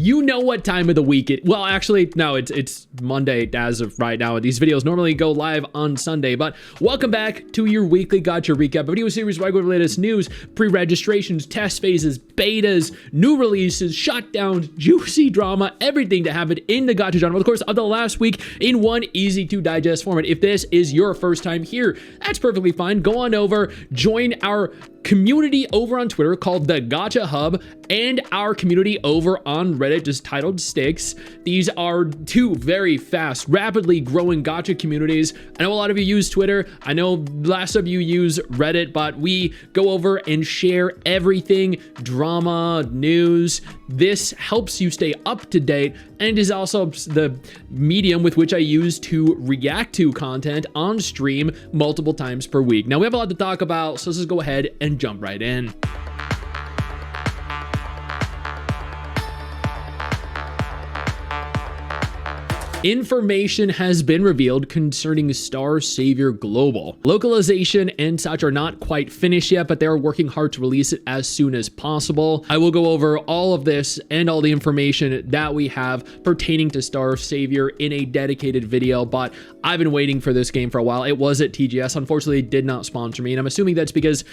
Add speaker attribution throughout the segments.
Speaker 1: You know what time of the week it, well, actually, no, it's Monday as of right now. These videos normally go live on Sunday, but welcome back to your weekly Gacha recap, a video series where I go over the latest news, pre-registrations, test phases, betas, new releases, shutdowns, juicy drama, everything to happen in the Gacha genre, of course, of the last week in one easy to digest format. If this is your first time here, that's perfectly fine. Go on over, join our community over on Twitter called the Gacha Hub, and our community over on Reddit just titled Stix. These are two very fast, rapidly growing Gacha communities. I know a lot of you use Twitter. I know less of you use Reddit, but we go over and share everything, drama, news. This helps you stay up to date and is also the medium with which I use to react to content on stream multiple times per week. Now we have a lot to talk about, so let's just go ahead and jump right in. Information has been revealed concerning Star Savior Global. Localization and such are not quite finished yet, but they're working hard to release it as soon as possible. I will go over all of this and all the information that we have pertaining to Star Savior in a dedicated video, but I've been waiting for this game for a while. It was at TGS. Unfortunately, it did not sponsor me, and I'm assuming that's because,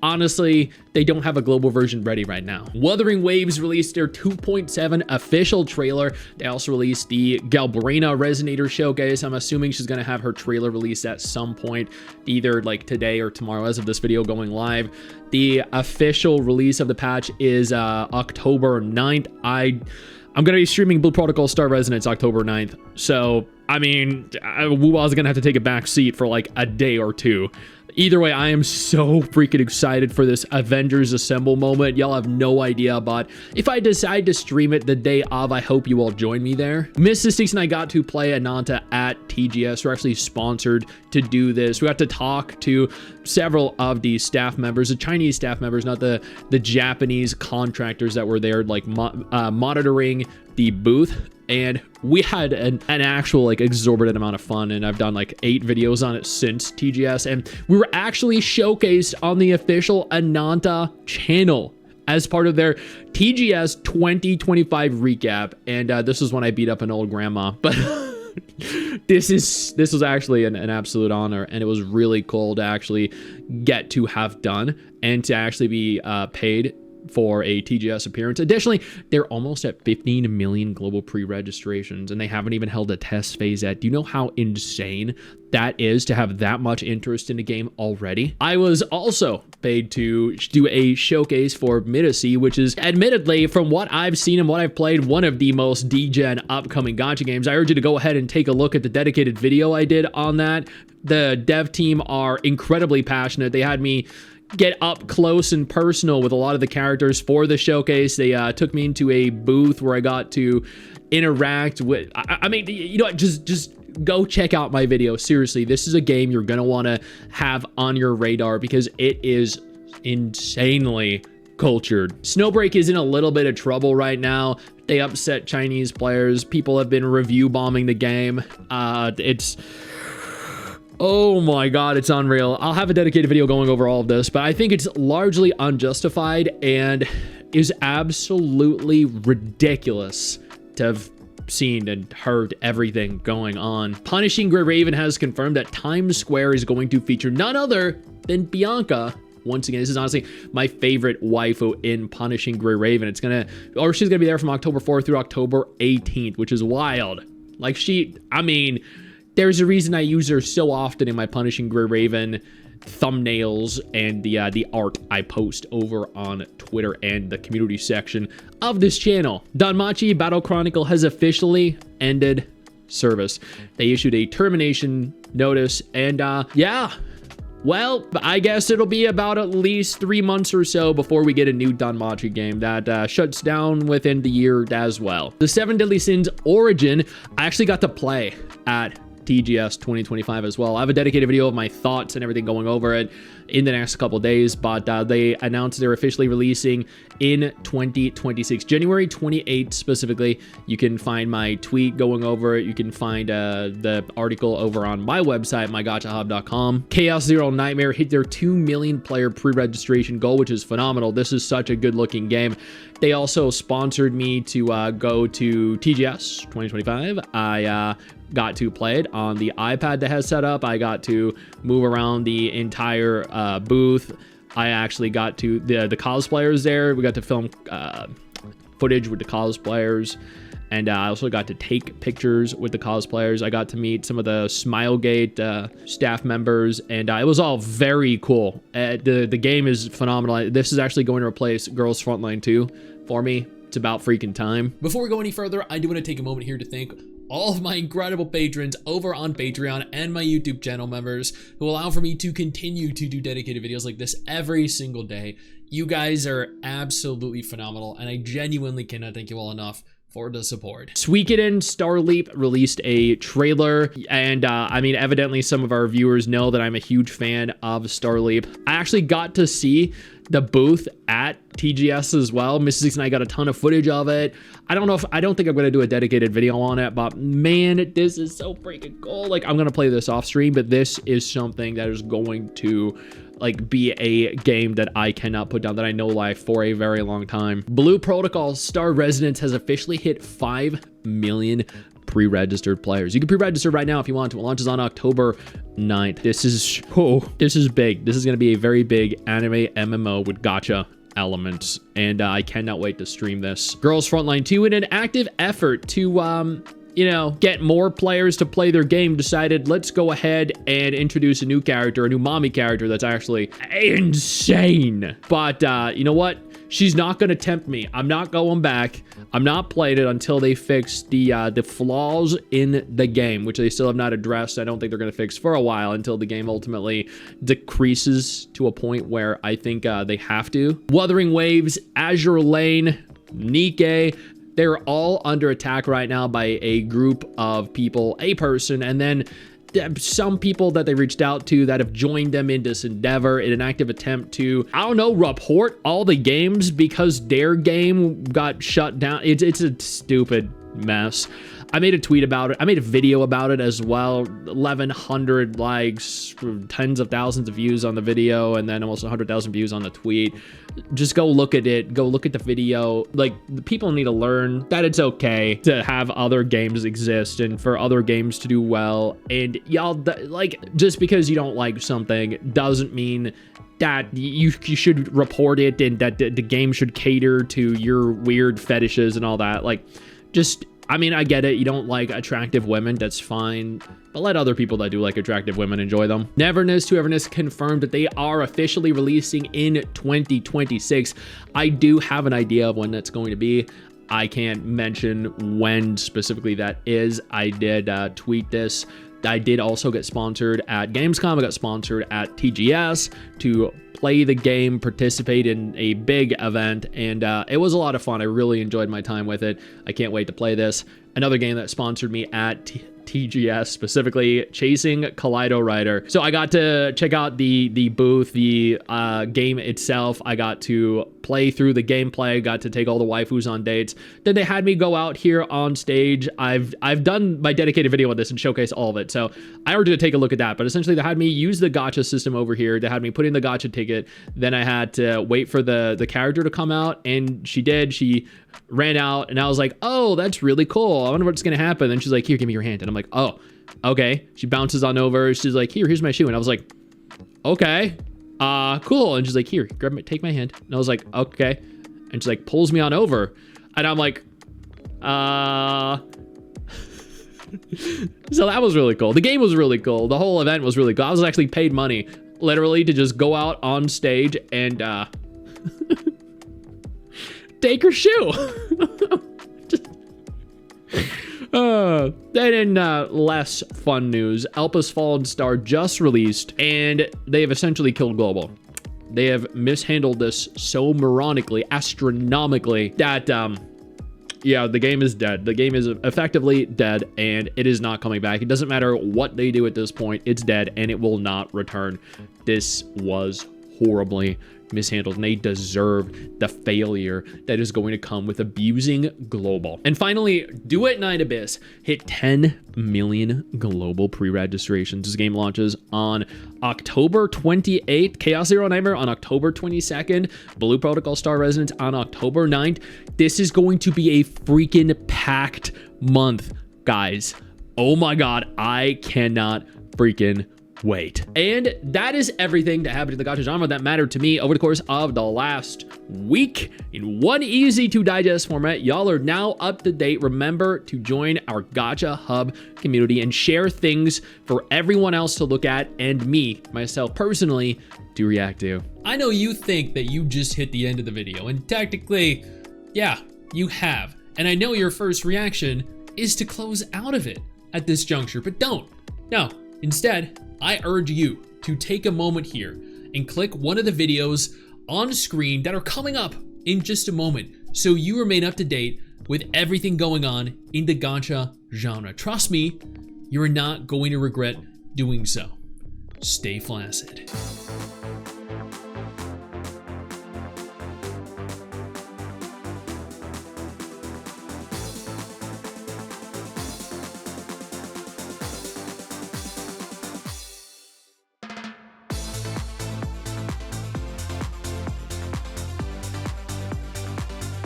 Speaker 1: honestly, they don't have a global version ready right now. Wuthering Waves released their 2.7 official trailer. They also released the Galbraith Resonator showcase. I'm assuming she's gonna have her trailer released at some point, either like today or tomorrow as of this video going live. The official release of the patch is October 9th. I'm gonna be streaming Blue Protocol Star Resonance October 9th. So, I mean, WuWa is gonna have to take a back seat for like a day or two. Either way, I am so freaking excited for this Avengers Assemble moment. Y'all have no idea, but if I decide to stream it the day of, I hope you all join me there. Mrs. Stix and I got to play Ananta at TGS. We're actually sponsored to do this. We got to talk to several of the staff members, the Chinese staff members, not the Japanese contractors that were there, like monitoring the booth. And we had an actual like exorbitant amount of fun, and I've done like 8 videos on it since TGS, and we were actually showcased on the official Ananta channel as part of their TGS 2025 recap. And this was when I beat up an old grandma, but this was actually an absolute honor, and it was really cool to actually get to have done and to actually be paid for a TGS appearance. Additionally, they're almost at 15 million global pre-registrations, and they haven't even held a test phase yet. Do you know how insane that is to have that much interest in the game already? I was also paid to do a showcase for MIRESI, which is admittedly, from what I've seen and what I've played, one of the most degen upcoming Gacha games. I urge you to go ahead and take a look at the dedicated video I did on that. The dev team are incredibly passionate. They had me get up close and personal with a lot of the characters for the showcase. They took me into a booth where I got to interact with, I mean, you know what, just go check out my video. Seriously, this is a game you're gonna want to have on your radar because it is insanely cultured. Snowbreak is in a little bit of trouble right now. They upset Chinese players. People have been review bombing the game. Oh my god, it's unreal. I'll have a dedicated video going over all of this, but I think it's largely unjustified and is absolutely ridiculous to have seen and heard everything going on. Punishing Grey Raven has confirmed that Times Square is going to feature none other than Bianca. Once again, this is honestly my favorite waifu in Punishing Grey Raven. She's gonna be there from October 4th through October 18th, which is wild. Like there's a reason I use her so often in my Punishing Grey Raven thumbnails and the art I post over on Twitter and the community section of this channel. Danmachi Battle Chronicle has officially ended service. They issued a termination notice, and yeah, well, I guess it'll be about at least 3 months or so before we get a new Danmachi game that shuts down within the year as well. The 7 Deadly Sins Origin, I actually got to play at TGS 2025 as well. I have a dedicated video of my thoughts and everything going over it in the next couple days, but they announced they're officially releasing in 2026, January 28th specifically. You can find my tweet going over it. You can find the article over on my website, mygachahub.com. Chaos Zero Nightmare hit their 2 million player pre-registration goal, which is phenomenal. This is such a good looking game. They also sponsored me to go to TGS 2025. I got to play it on the iPad that has set up. I got to move around the entire booth. I actually got to the cosplayers there. We got to film footage with the cosplayers, and I also got to take pictures with the cosplayers. I got to meet some of the Smilegate staff members, and it was all very cool. The game is phenomenal. This is actually going to replace Girls Frontline 2 for me. It's about freaking time. Before we go any further, I do want to take a moment here to thank all of my incredible patrons over on Patreon and my YouTube channel members who allow for me to continue to do dedicated videos like this every single day. You guys are absolutely phenomenal, and I genuinely cannot thank you all enough for the support. Suikoden Starleap released a trailer, and I mean, evidently some of our viewers know that I'm a huge fan of Starleap. I actually got to see the booth at TGS as well. Mrs. and I got a ton of footage of it. I don't think I'm gonna do a dedicated video on it, but man, this is so freaking cool. Like, I'm gonna play this off stream, but this is something that is going to like be a game that I cannot put down, that I know live for a very long time. Blue Protocol Star Residence has officially hit 5 million pre-registered players. You can pre-register right now if you want to. It launches on October 9th. This is big. This is going to be a very big anime MMO with gacha elements, and I cannot wait to stream this. Girls Frontline 2, in an active effort to you know, get more players to play their game, decided let's go ahead and introduce a new character, a new mommy character that's actually insane. But you know what? She's not gonna tempt me. I'm not going back. I'm not playing it until they fix the flaws in the game, which they still have not addressed. I don't think they're gonna fix for a while, until the game ultimately decreases to a point where I think they have to. Wuthering Waves, Azure Lane, Nikke, they're all under attack right now by a group of people, a person, and then some people that they reached out to that have joined them in this endeavor in an active attempt to, I don't know, report all the games because their game got shut down. It's a stupid mess. I made a tweet about it. I made a video about it as well. 1,100 likes, tens of thousands of views on the video, and then almost 100,000 views on the tweet. Just go look at it. Go look at the video. Like, the people need to learn that it's okay to have other games exist and for other games to do well. And y'all, like, just because you don't like something doesn't mean that you should report it, and that the game should cater to your weird fetishes and all that. Like, just, I mean, I get it. You don't like attractive women. That's fine. But let other people that do like attractive women enjoy them. Neverness to Everness confirmed that they are officially releasing in 2026. I do have an idea of when that's going to be. I can't mention when specifically that is. I did tweet this. I did also get sponsored at Gamescom. I got sponsored at TGS to play the game, participate in a big event, and it was a lot of fun. I really enjoyed my time with it. I can't wait to play this. Another game that sponsored me at TGS, specifically Chasing Kaleidorider. So I got to check out the booth, the game itself. I got to play through the gameplay, got to take all the waifus on dates. Then they had me go out here on stage. I've done my dedicated video on this and showcase all of it, so I urge you to take a look at that. But essentially, they had me use the gacha system over here. They had me put in the gacha ticket. Then I had to wait for the character to come out, and she did. She ran out, and I was like, oh, that's really cool. I wonder what's gonna happen. And she's like, here, give me your hand. And I'm like, oh, okay. She bounces on over. She's like, here's my shoe. And I was like, okay, cool. And she's like, here, take my hand. And I was like, okay. And she like pulls me on over, and I'm like, so that was really cool. The game was really cool. The whole event was really cool. I was actually paid money, literally, to just go out on stage and take her shoe. Then in less fun news, Elpis Fallen Star just released, and they have essentially killed Global. They have mishandled this so moronically, astronomically, that yeah, the game is dead. The game is effectively dead, and it is not coming back. It doesn't matter what they do at this point. It's dead, and it will not return. This was horribly mishandled, and they deserved the failure that is going to come with abusing global. And finally, Duet Night Abyss hit 10 million global pre-registrations. This game launches on October 28th, Chaos Zero Nightmare on October 22nd, Blue Protocol Star Residence on October 9th. This is going to be a freaking packed month, guys. Oh my god, I cannot freaking wait. And that is everything that happened to the gacha genre that mattered to me over the course of the last week in one easy to digest format. Y'all are now up to date. Remember to join our Gacha Hub community and share things for everyone else to look at and me, myself personally, to react to. I know you think that you just hit the end of the video, and technically, yeah, you have. And I know your first reaction is to close out of it at this juncture, but don't. No, instead, I urge you to take a moment here and click one of the videos on screen that are coming up in just a moment so you remain up to date with everything going on in the gacha genre. Trust me, you're not going to regret doing so. Stay flaccid.